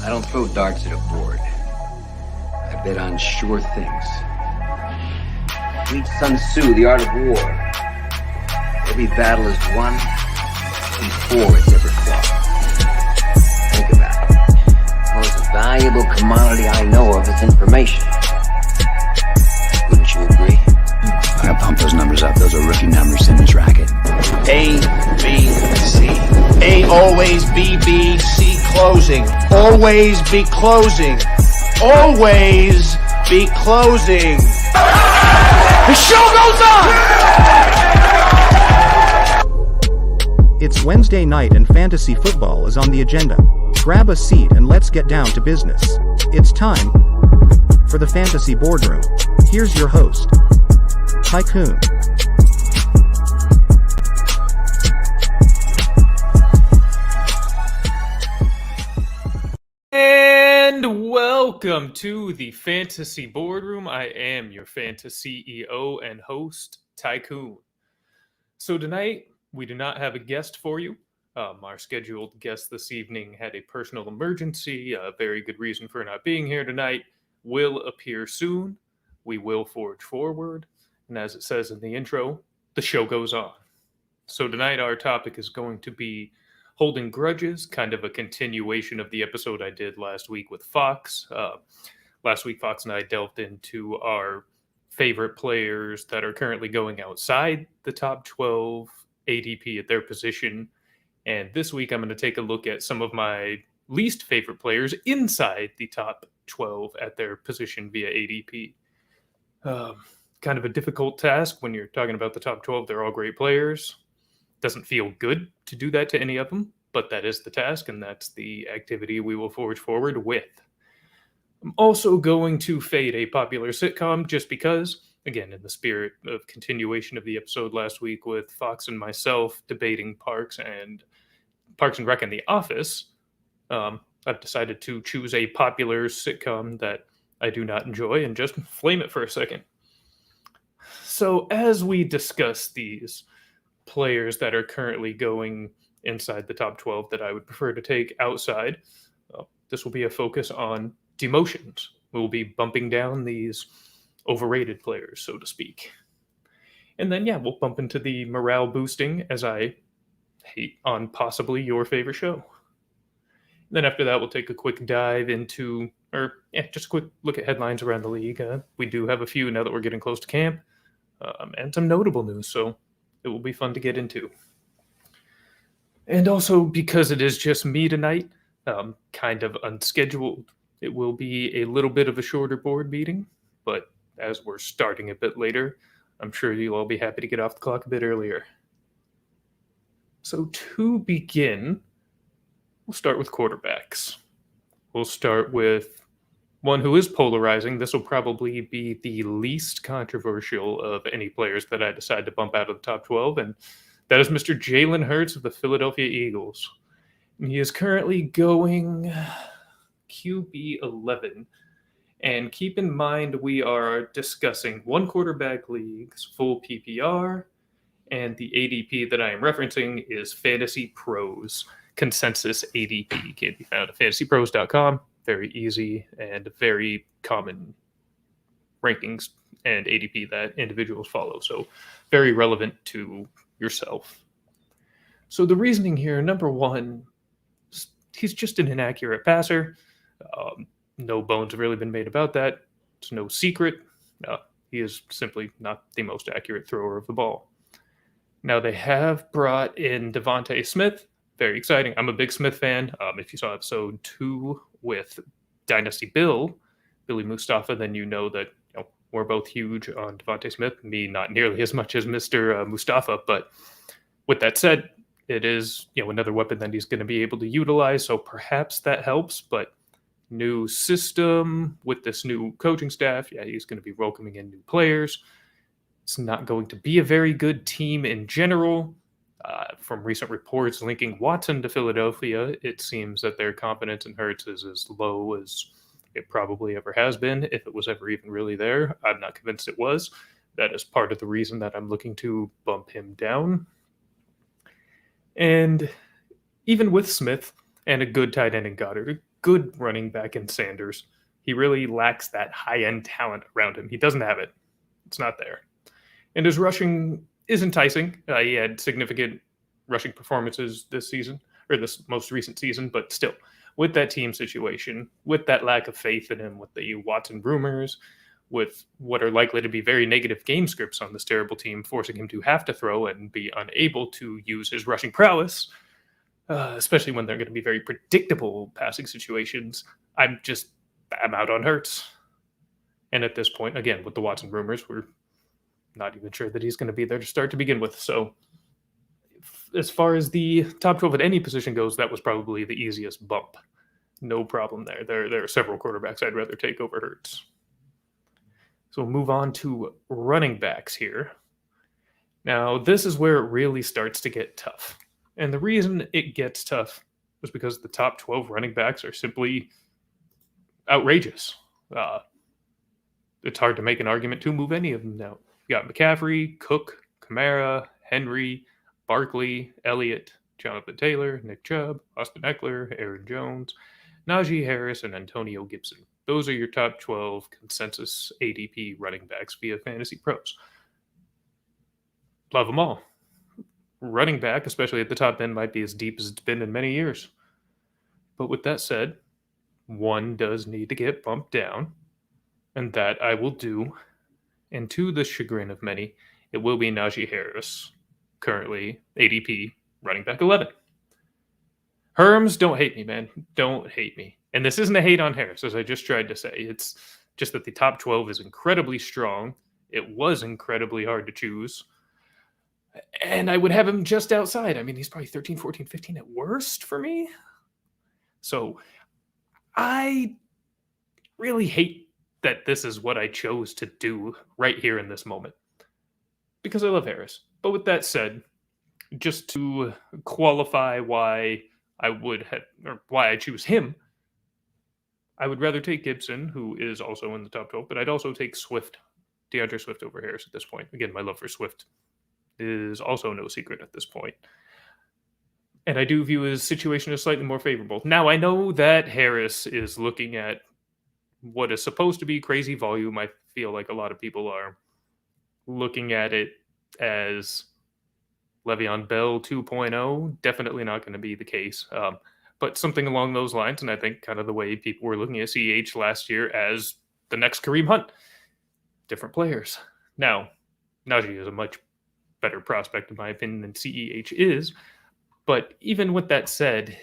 I don't throw darts at a board. I bet on sure things. Read Sun Tzu, The Art of War. Every battle is won before it's ever fought. Think about it. The most valuable commodity I know of is information. Wouldn't you agree? I gotta pump those numbers up. Those are rookie numbers in this racket. A, B, C. A, always, B, B, C, closing. Always be closing. Always be closing. The show goes on! It's Wednesday night and fantasy football is on the agenda. Grab a seat and let's get down to business. It's time for the Fantasy Boardroom. Here's your host, Tycoon. And welcome to the Fantasy Boardroom. I am your fantasy CEO and host, Tycoon. So tonight, we do not have a guest for you. Our scheduled guest this evening had a personal emergency. A very good reason for not being here tonight. Will appear soon. We will forge forward. And as it says in the intro, the show goes on. So tonight, our topic is going to be holding grudges, kind of a continuation of the episode I did last week with Fox. Last week, Fox and I delved into our favorite players that are currently going outside the top 12 ADP at their position. And this week, I'm going to take a look at some of my least favorite players inside the top 12 at their position via ADP. Kind of a difficult task when you're talking about the top 12. They're all great players. Doesn't feel good to do that to any of them, but that is the task, and that's the activity we will forge forward with. I'm also going to fade a popular sitcom just because, again, in the spirit of continuation of the episode last week with Fox and myself debating Parks and Rec and The Office, I've decided to choose a popular sitcom that I do not enjoy and just flame it for a second. So as we discuss these players that are currently going inside the top 12 that I would prefer to take outside, this will be a focus on demotions. We'll be bumping down these overrated players, so to speak. And then, we'll bump into the morale boosting as I hate on possibly your favorite show. And then after that, we'll take a quick dive into, just a quick look at headlines around the league. We do have a few now that we're getting close to camp, and some notable news, so it will be fun to get into. And also, because it is just me tonight, kind of unscheduled, it will be a little bit of a shorter board meeting, but as we're starting a bit later, I'm sure you'll all be happy to get off the clock a bit earlier. So to begin, we'll start with quarterbacks. We'll start with one who is polarizing. This will probably be the least controversial of any players that I decide to bump out of the top 12, and that is Mr. Jalen Hurts of the Philadelphia Eagles. And he is currently going QB 11. And keep in mind, we are discussing one quarterback leagues, full PPR, and the ADP that I am referencing is Fantasy Pros Consensus ADP. Can be found at fantasypros.com. Very easy and very common rankings and ADP that individuals follow. So very relevant to yourself. So the reasoning here, number one, he's just an inaccurate passer. No bones have really been made about that. It's no secret. He is simply not the most accurate thrower of the ball. Now they have brought in Devontae Smith. Very exciting. I'm a big Smith fan. If you saw episode 2 with Dynasty Billy Mustafa, then you know that we're both huge on Devontae Smith. Me, not nearly as much as Mr. Mustafa, but with that said, it is another weapon that he's going to be able to utilize, so perhaps that helps, but new system with this new coaching staff, he's going to be welcoming in new players. It's not going to be a very good team in general. From recent reports linking Watson to Philadelphia, it seems that their confidence in Hurts is as low as it probably ever has been, if it was ever even really there. I'm not convinced it was. That is part of the reason that I'm looking to bump him down. And even with Smith, and a good tight end in Goddard, a good running back in Sanders. He really lacks that high-end talent around him. He doesn't have it. It's not there. And his rushing is enticing. He had significant rushing performances this season, or this most recent season, but still, with that team situation, with that lack of faith in him, with the Watson rumors, with what are likely to be very negative game scripts on this terrible team, forcing him to have to throw and be unable to use his rushing prowess, especially when they're going to be very predictable passing situations, I'm out on Hurts. And at this point, again, with the Watson rumors, we're not even sure that he's going to be there to start to begin with. So as far as the top 12 at any position goes, that was probably the easiest bump. No problem there. There are several quarterbacks I'd rather take over Hurts. So we'll move on to running backs here. Now, this is where it really starts to get tough. And the reason it gets tough is because the top 12 running backs are simply outrageous. It's hard to make an argument to move any of them now. You got McCaffrey, Cook, Kamara, Henry, Barkley, Elliott, Jonathan Taylor, Nick Chubb, Austin Eckler, Aaron Jones, Najee Harris, and Antonio Gibson. Those are your top 12 consensus ADP running backs via Fantasy Pros. Love them all. Running back, especially at the top end, might be as deep as it's been in many years. But with that said, one does need to get bumped down, and that I will do. And to the chagrin of many, it will be Najee Harris, currently ADP running back 11. Herms, don't hate me, man. Don't hate me. And this isn't a hate on Harris, as I just tried to say. It's just that the top 12 is incredibly strong. It was incredibly hard to choose. And I would have him just outside. I mean, he's probably 13, 14, 15 at worst for me. So I really hate that this is what I chose to do right here in this moment, because I love Harris. But with that said, just to qualify why I would have, or why I choose him, I would rather take Gibson, who is also in the top 12, but I'd also take DeAndre Swift over Harris at this point. Again, my love for Swift is also no secret at this point. And I do view his situation as slightly more favorable. Now, I know that Harris is looking at what is supposed to be crazy volume. I feel like a lot of people are looking at it as Le'Veon Bell 2.0. Definitely not going to be the case. But something along those lines, and I think kind of the way people were looking at CH last year as the next Kareem Hunt. Different players. Now, Najee is a much better prospect, in my opinion, than CEH is. But even with that said,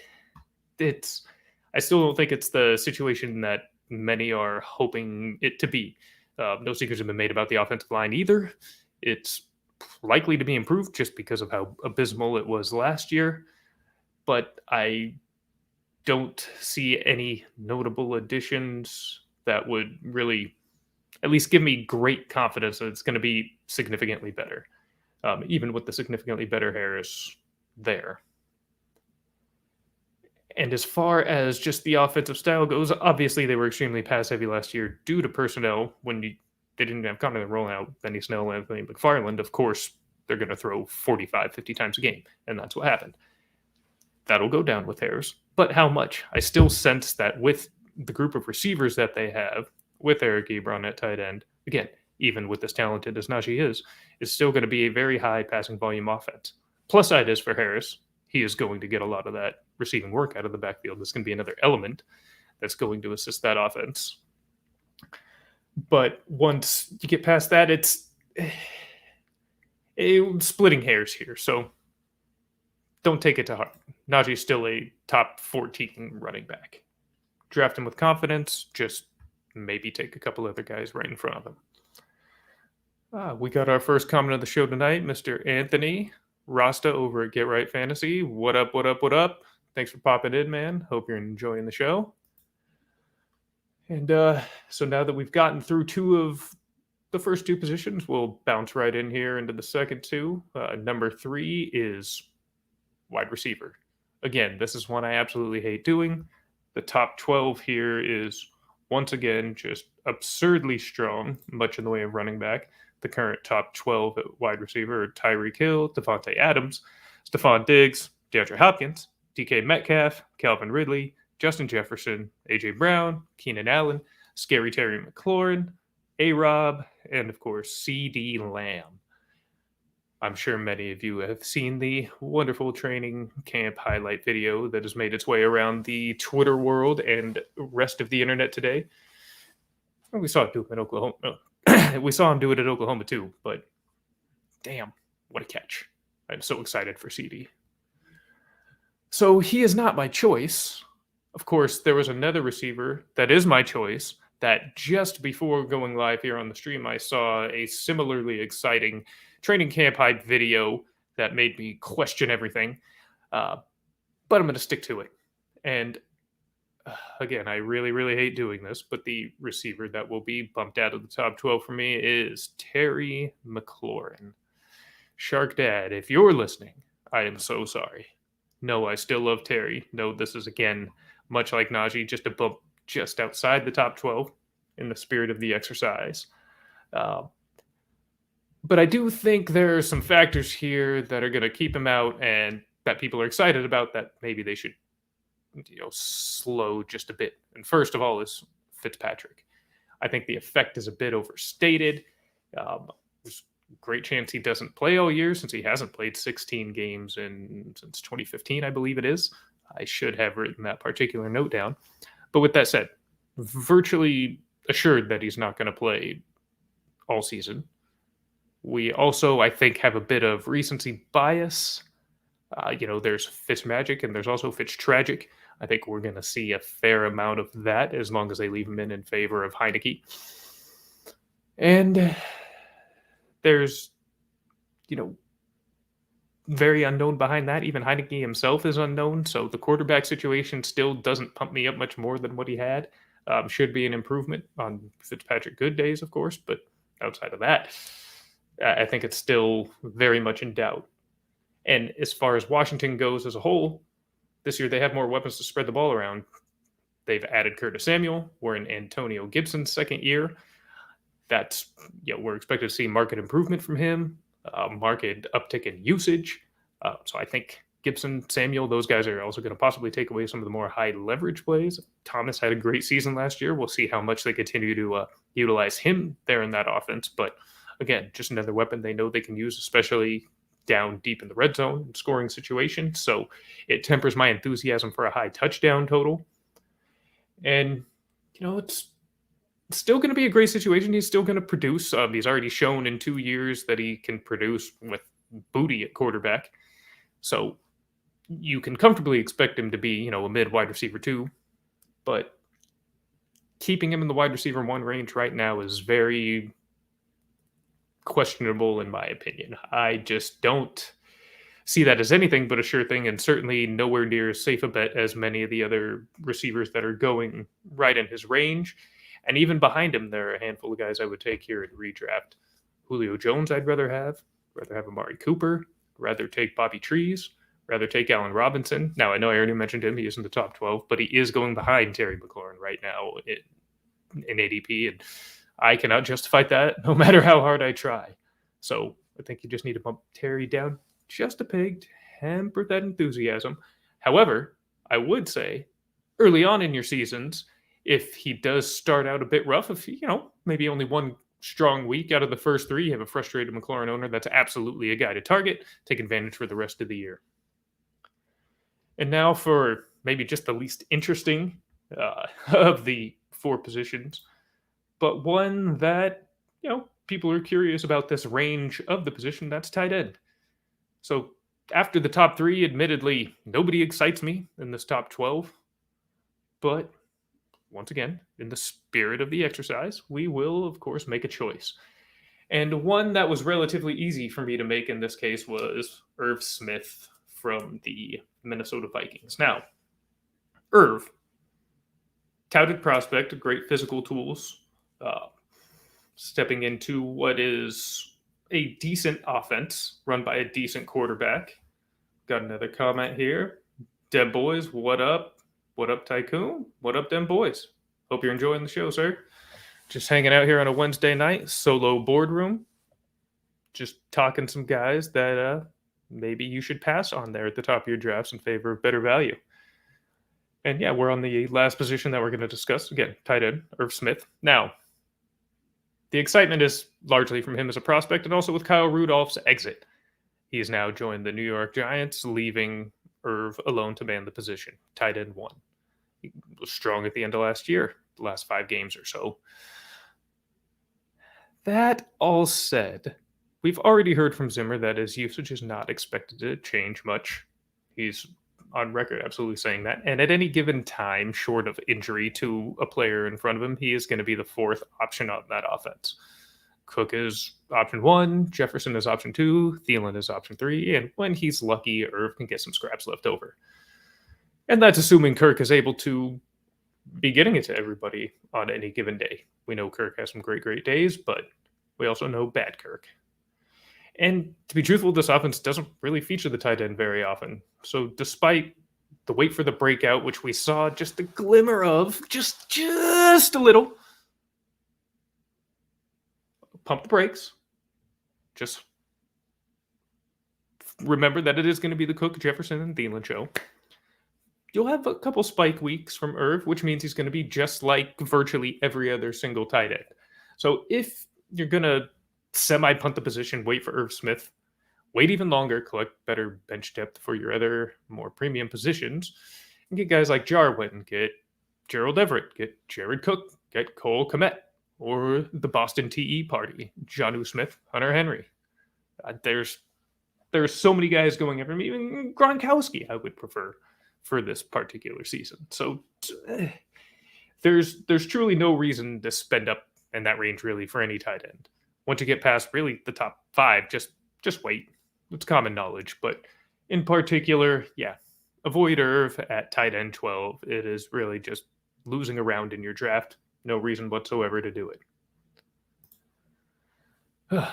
I still don't think it's the situation that many are hoping it to be. No secrets have been made about the offensive line either. It's likely to be improved just because of how abysmal it was last year. But I don't see any notable additions that would really at least give me great confidence that it's going to be significantly better, even with the significantly better Harris there. And as far as just the offensive style goes, obviously they were extremely pass-heavy last year due to personnel. When they didn't have Connor rolling out Benny Snell, Anthony McFarland, of course, they're going to throw 45, 50 times a game, and that's what happened. That'll go down with Harris. But how much? I still sense that with the group of receivers that they have, with Eric Ebron at tight end, again, even with as talented as Najee is still going to be a very high passing volume offense. Plus side is for Harris, he is going to get a lot of that receiving work out of the backfield. This can be another element that's going to assist that offense. But once you get past that, it's splitting hairs here. So don't take it to heart. Najee's still a top 14 running back. Draft him with confidence. Just maybe take a couple other guys right in front of him. We got our first comment of the show tonight, Mr. Anthony Rasta over at Get Right Fantasy. What up, what up, what up? Thanks for popping in, man. Hope you're enjoying the show. And so now that we've gotten through two of the first two positions, we'll bounce right in here into the second two. Number 3 is wide receiver. Again, this is one I absolutely hate doing. The top 12 here is, once again, just absurdly strong, much in the way of running back. The current top 12 at wide receiver are Tyreek Hill, Devontae Adams, Stephon Diggs, DeAndre Hopkins, DK Metcalf, Calvin Ridley, Justin Jefferson, A.J. Brown, Keenan Allen, Scary Terry McLaurin, A-Rob, and of course, C.D. Lamb. I'm sure many of you have seen the wonderful training camp highlight video that has made its way around the Twitter world and rest of the internet today. We saw it do it in Oklahoma. We saw him do it at Oklahoma too, but damn, what a catch. I'm so excited for CD. So he is not my choice. Of course, there was another receiver that is my choice that just before going live here on the stream, I saw a similarly exciting training camp hype video that made me question everything. But I'm going to stick to it. And again, I really, really hate doing this, but the receiver that will be bumped out of the top 12 for me is Terry McLaurin. Shark Dad, if you're listening, I am so sorry. No, I still love Terry. No, this is, again, much like Najee, just a bump just outside the top 12 in the spirit of the exercise. But I do think there are some factors here that are going to keep him out and that people are excited about that maybe they should slow just a bit. And first of all is Fitzpatrick. I think the effect is a bit overstated. There's a great chance he doesn't play all year since he hasn't played 16 games since 2015, I believe it is. I should have written that particular note down. But with that said, virtually assured that he's not going to play all season. We also, I think, have a bit of recency bias. There's Fitzmagic and there's also Fitztragic. I think we're going to see a fair amount of that as long as they leave him in favor of Heineke. And there's, very unknown behind that. Even Heineke himself is unknown. So the quarterback situation still doesn't pump me up much more than what he had. Should be an improvement on Fitzpatrick good days, of course. But outside of that, I think it's still very much in doubt. And as far as Washington goes as a whole, this year they have more weapons to spread the ball around. They've added Curtis Samuel. We're in Antonio Gibson's second year. That's, we're expected to see market improvement from him, market uptick in usage. So I think Gibson, Samuel, those guys are also going to possibly take away some of the more high leverage plays. Thomas had a great season last year. We'll see how much they continue to utilize him there in that offense. But again, just another weapon they know they can use, especially down deep in the red zone scoring situation. So it tempers my enthusiasm for a high touchdown total. And, it's still going to be a great situation. He's still going to produce. He's already shown in 2 years that he can produce with Booty at quarterback. So you can comfortably expect him to be, a mid wide receiver 2. But keeping him in the wide receiver 1 range right now is very questionable in my opinion. I just don't see that as anything but a sure thing, and certainly nowhere near as safe a bet as many of the other receivers that are going right in his range. And even behind him, there are a handful of guys I would take here in redraft. Julio Jones I'd rather have Amari Cooper, rather take Bobby Trees, rather take Allen Robinson. Now, I know I already mentioned him. He is in the top 12, but he is going behind Terry McLaurin right now in ADP, and I cannot justify that no matter how hard I try. So I think you just need to bump Terry down just a peg to temper that enthusiasm. However, I would say early on in your seasons, if he does start out a bit rough, if maybe only one strong week out of the first 3, you have a frustrated McLaurin owner, that's absolutely a guy to target, take advantage for the rest of the year. And now for maybe just the least interesting of the 4 positions, but one that, people are curious about this range of the position, that's tight end. So after the top 3, admittedly, nobody excites me in this top 12, but once again, in the spirit of the exercise, we will, of course, make a choice. And one that was relatively easy for me to make in this case was Irv Smith from the Minnesota Vikings. Now, Irv, touted prospect, great physical tools, stepping into what is a decent offense run by a decent quarterback. Got another comment here. Dem boys, what up? What up, Tycoon? What up, them boys? Hope you're enjoying the show, sir. Just hanging out here on a Wednesday night, solo boardroom. Just talking some guys that maybe you should pass on there at the top of your drafts in favor of better value. And yeah, we're on the last position that we're going to discuss. Again, tight end, Irv Smith. Now, the excitement is largely from him as a prospect and also with Kyle Rudolph's exit. He has now joined the New York Giants, leaving Irv alone to man the position. Tight end 1. He was strong at the end of last year, the last 5 games or so. That all said, we've already heard from Zimmer that his usage is not expected to change much. He's on record absolutely saying that. And at any given time, short of injury to a player in front of him, he is going to be the 4th option on that offense. Cook is option 1, Jefferson is option 2, Thielen is option 3, and when he's lucky, Irv can get some scraps left over. And that's assuming Kirk is able to be getting it to everybody on any given day. We know Kirk has some great days, but we also know bad Kirk. And to be truthful, this offense doesn't really feature the tight end very often. So despite the wait for the breakout, which we saw just a glimmer of, just a little, pump the brakes. Just remember that it is going to be the Cook, Jefferson, and Thielen show. You'll have a couple spike weeks from Irv, which means he's going to be just like virtually every other single tight end. So if you're going to semi-punt the position, wait for Irv Smith, wait even longer, collect better bench depth for your other more premium positions, and get guys like Jarwin, get Gerald Everett, get Jared Cook, get Cole Kmet, or the Boston TE party, Jonnu Smith, Hunter Henry. There's so many guys going after me. Even Gronkowski I would prefer for this particular season. So there's truly no reason to spend up in that range really for any tight end. Once you get past really the top 5, just wait. It's common knowledge. But in particular, yeah, avoid Irv at tight end 12. It is really just losing a round in your draft. No reason whatsoever to do it.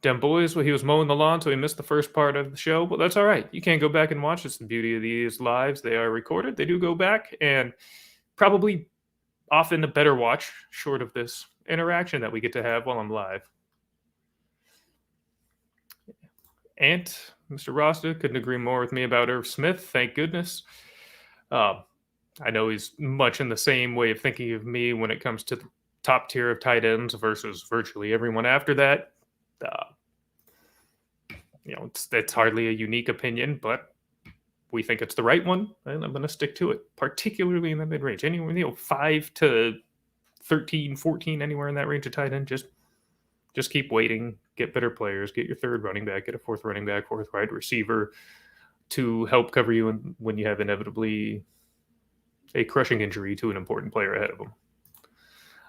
Dem boys, well, he was mowing the lawn, so he missed the first part of the show, but that's all right. You can't go back and watch. It's the beauty of these lives. They are recorded. They do go back, and probably often a better watch, short of this interaction that we get to have while I'm live. Ant, Mr. Rasta, couldn't agree more with me about Irv Smith. Thank goodness. I know he's much in the same way of thinking of me when it comes to the top tier of tight ends versus virtually everyone after that. It's hardly a unique opinion, but we think it's the right one, and I'm going to stick to it, particularly in the mid-range. Anywhere, 5 to 13, 14, anywhere in that range of tight end, just keep waiting, get better players, get your 3rd running back, get a 4th running back, 4th wide receiver to help cover you when you have inevitably a crushing injury to an important player ahead of them.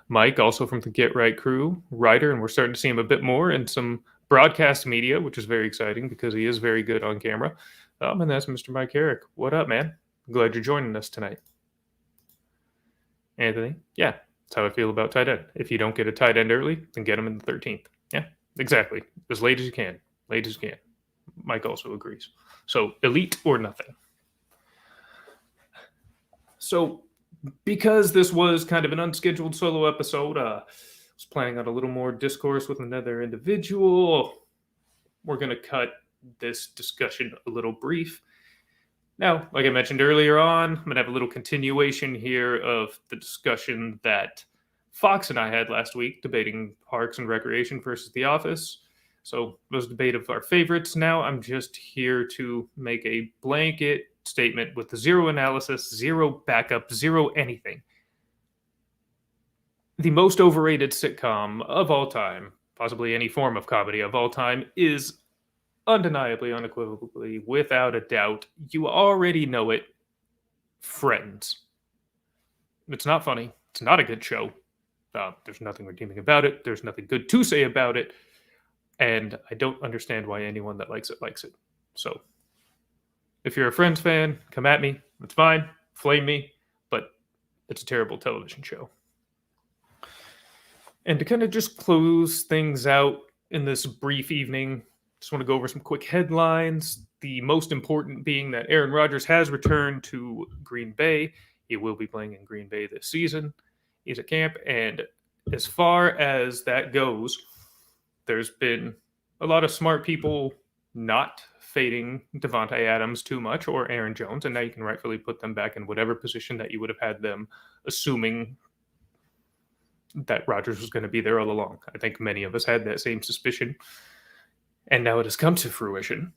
Mike, also from the Get Right crew, writer, and we're starting to see him a bit more in some broadcast media, which is very exciting because he is very good on camera. And that's Mr. Mike Herrick. What up, man? I'm glad you're joining us tonight. Anthony, yeah, that's how I feel about tight end. If you don't get a tight end early, then get him in the 13th. Yeah, exactly. As late as you can. Late as you can. Mike also agrees. So elite or nothing. So because this was kind of an unscheduled solo episode, I was planning on a little more discourse with another individual. We're going to cut this discussion a little brief. Now, like I mentioned earlier on, I'm going to have a little continuation here of the discussion that Fox and I had last week, debating Parks and Recreation versus The Office. So it was a debate of our favorites. Now I'm just here to make a blanket statement with zero analysis, zero backup, zero anything. The most overrated sitcom of all time, possibly any form of comedy of all time, is undeniably, unequivocally, without a doubt, you already know it, Friends. It's not funny. It's not a good show. There's nothing redeeming about it. There's nothing good to say about it. And I don't understand why anyone that likes it likes it. So if you're a Friends fan, come at me. It's fine. Flame me. But it's a terrible television show. And to kind of just close things out in this brief evening, just want to go over some quick headlines. The most important being that Aaron Rodgers has returned to Green Bay. He will be playing in Green Bay this season. He's at camp. And as far as that goes, there's been a lot of smart people not fading Devontae Adams too much or Aaron Jones, and now you can rightfully put them back in whatever position that you would have had them, assuming that Rodgers was going to be there all along. I think many of us had that same suspicion, and now it has come to fruition.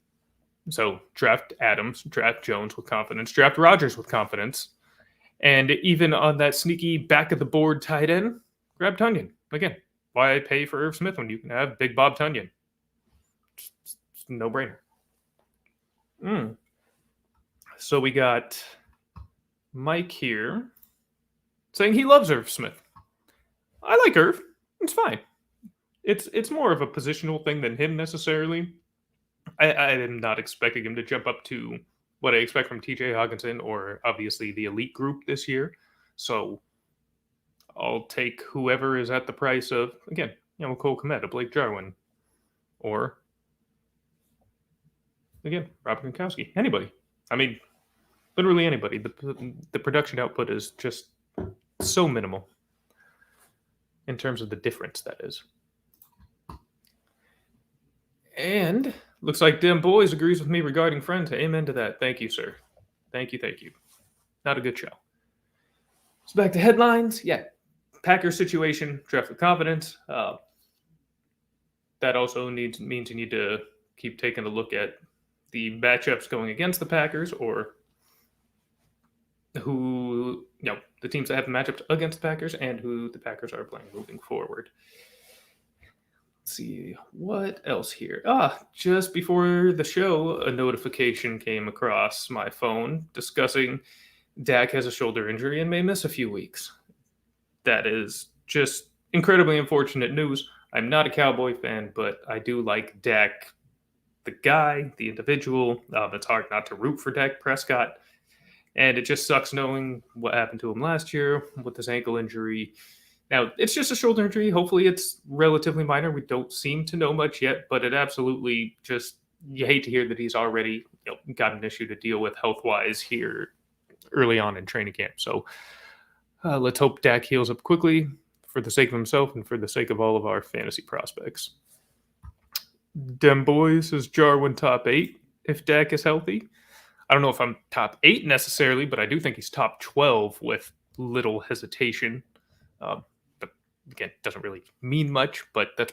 So draft Adams, draft Jones with confidence, draft Rodgers with confidence, and even on that sneaky back of the board tight end, grab Tunyon. Again, why pay for Irv Smith when you can have Big Bob Tunyon? It's a no-brainer. So we got Mike here saying he loves Irv Smith. I like Irv. It's fine. It's more of a positional thing than him necessarily. I am not expecting him to jump up to what I expect from TJ Hawkinson or obviously the elite group this year. So I'll take whoever is at the price of, again, Cole Kmet, a Blake Jarwin, or again, Rob Gronkowski. Anybody. I mean, literally anybody. The production output is just so minimal in terms of the difference that is. And looks like Dem Boys agrees with me regarding friends. Amen to that. Thank you, sir. Thank you. Not a good show. So back to headlines. Yeah. Packers situation, draft with confidence. That also means you need to keep taking a look at the matchups going against the Packers, or who, the teams that have the matchups against the Packers and who the Packers are playing moving forward. Let's see, what else here? Just before the show, a notification came across my phone discussing Dak has a shoulder injury and may miss a few weeks. That is just incredibly unfortunate news. I'm not a Cowboy fan, but I do like Dak, the guy, the individual. It's hard not to root for Dak Prescott. And it just sucks knowing what happened to him last year with this ankle injury. Now, it's just a shoulder injury. Hopefully it's relatively minor. We don't seem to know much yet, but it absolutely just, you hate to hear that he's already got an issue to deal with health-wise here early on in training camp. So let's hope Dak heals up quickly for the sake of himself and for the sake of all of our fantasy prospects. Dem Boys is Jarwin top 8 if Dak is healthy. I don't know if I'm top 8 necessarily, but I do think he's top 12 with little hesitation. But again, it doesn't really mean much, but that's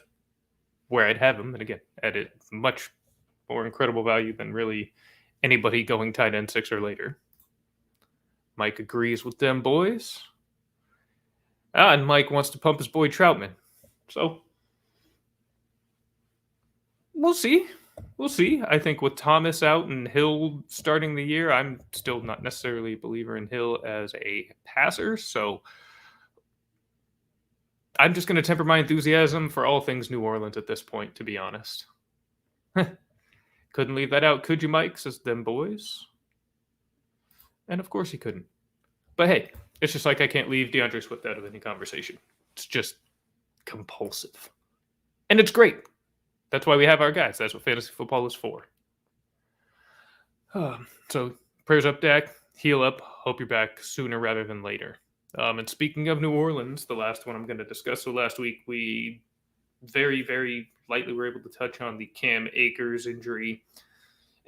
where I'd have him. And again, at a much more incredible value than really anybody going tight end 6 or later. Mike agrees with Dem Boys. And Mike wants to pump his boy Troutman. So we'll see. I think with Thomas out and Hill starting the year, I'm still not necessarily a believer in Hill as a passer. So I'm just going to temper my enthusiasm for all things New Orleans at this point, to be honest. Couldn't leave that out, could you, Mike? Says Dem Boys. And of course he couldn't. But hey, it's just like I can't leave DeAndre Swift out of any conversation. It's just compulsive. And it's great. That's why we have our guys. That's what fantasy football is for. So prayers up, Dak. Heal up. Hope you're back sooner rather than later. And speaking of New Orleans, the last one I'm going to discuss. So last week we very, very lightly were able to touch on the Cam Akers injury.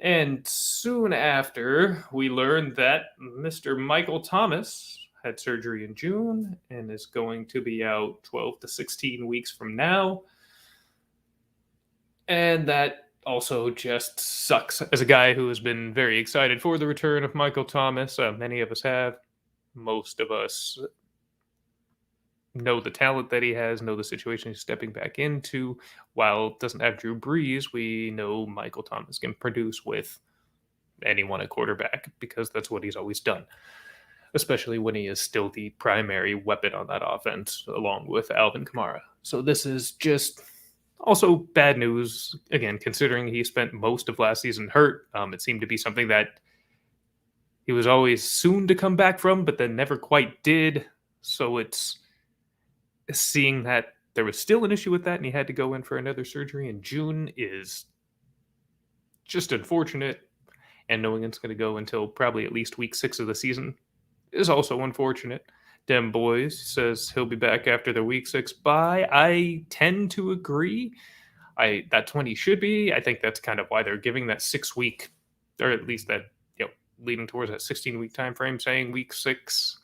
And soon after, we learned that Mr. Michael Thomas had surgery in June and is going to be out 12 to 16 weeks from now. And that also just sucks. As a guy who has been very excited for the return of Michael Thomas, many of us have. Most of us know the talent that he has, know the situation he's stepping back into. While it doesn't have Drew Brees, we know Michael Thomas can produce with anyone at quarterback because that's what he's always done, especially when he is still the primary weapon on that offense along with Alvin Kamara. So this is just also bad news, again, considering he spent most of last season hurt. It seemed to be something that he was always soon to come back from, but then never quite did. So it's seeing that there was still an issue with that and he had to go in for another surgery in June is just unfortunate. And knowing it's going to go until probably at least week 6 of the season is also unfortunate. Dem Boys says he'll be back after the week 6 bye. I tend to agree. That's when he should be. I think that's kind of why they're giving that 6-week, or at least that, leading towards that 16-week time frame, saying week 6.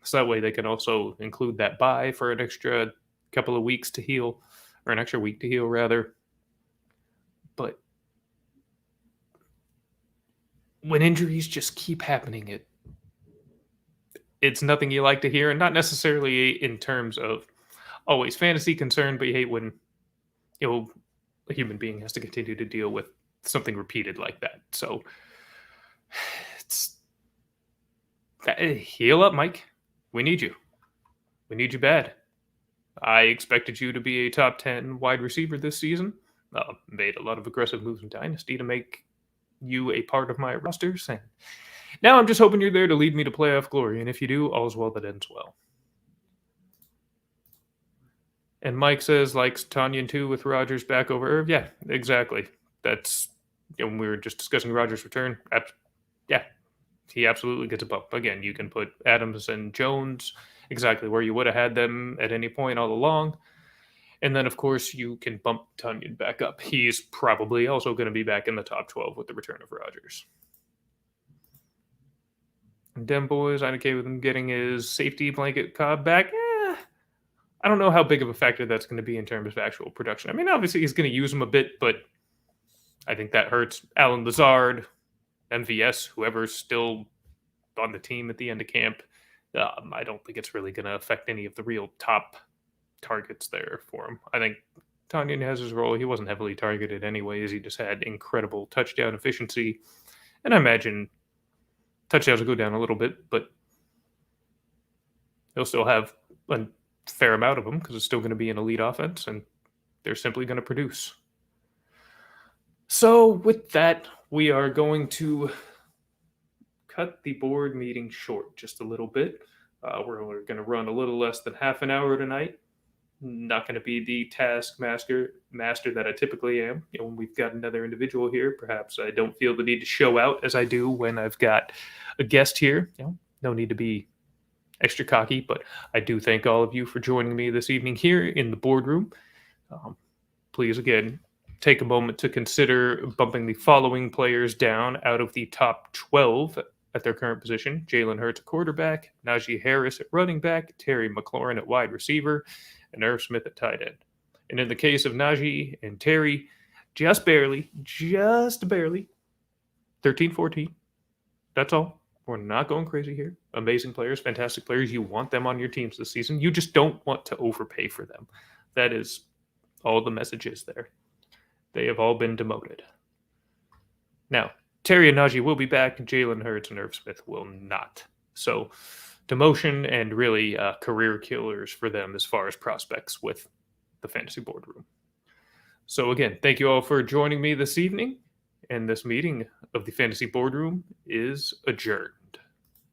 So that way they can also include that bye for an extra couple of weeks to heal, or an extra week to heal, rather. But when injuries just keep happening, it's nothing you like to hear, and not necessarily in terms of always fantasy concern, but you hate when a human being has to continue to deal with something repeated like that. So it's heal up, Mike. We need you. We need you bad. I expected you to be a top 10 wide receiver this season. Made a lot of aggressive moves in Dynasty to make you a part of my rosters, and now I'm just hoping you're there to lead me to playoff glory, and if you do, all's well that ends well. And Mike says, likes Tanyan too with Rodgers back over Irv. Yeah, exactly. That's, when we were just discussing Rodgers' return, yeah, he absolutely gets a bump. Again, you can put Adams and Jones exactly where you would have had them at any point all along. And then, of course, you can bump Tanyan back up. He's probably also going to be back in the top 12 with the return of Rodgers. And Dem boys, I'm okay with him getting his safety blanket Cobb back. I don't know how big of a factor that's going to be in terms of actual production. I mean, obviously he's going to use him a bit, but I think that hurts Alan Lazard, MVS, whoever's still on the team at the end of camp. I don't think it's really going to affect any of the real top targets there for him. I think Tanyan has his role. He wasn't heavily targeted anyways. He just had incredible touchdown efficiency. And I imagine touchdowns will go down a little bit, but he'll still have a fair amount of them because it's still going to be an elite offense, and they're simply going to produce. So with that, we are going to cut the board meeting short just a little bit. We're going to run a little less than half an hour tonight. Not going to be the task master that I typically am. When we've got another individual here, perhaps I don't feel the need to show out as I do when I've got a guest here. No need to be extra cocky, but I do thank all of you for joining me this evening here in the boardroom. Please, again, take a moment to consider bumping the following players down out of the top 12 at their current position: Jalen Hurts at quarterback, Najee Harris at running back, Terry McLaurin at wide receiver, and Irv Smith at tight end. And in the case of Najee and Terry, just barely, 13-14. That's all. We're not going crazy here. Amazing players, fantastic players. You want them on your teams this season. You just don't want to overpay for them. That is all the message is there. They have all been demoted. Now, Terry and Najee will be back. Jalen Hurts and Irv Smith will not. So, demotion and really career killers for them as far as prospects with the fantasy boardroom. So again, thank you all for joining me this evening. And this meeting of the fantasy boardroom is adjourned.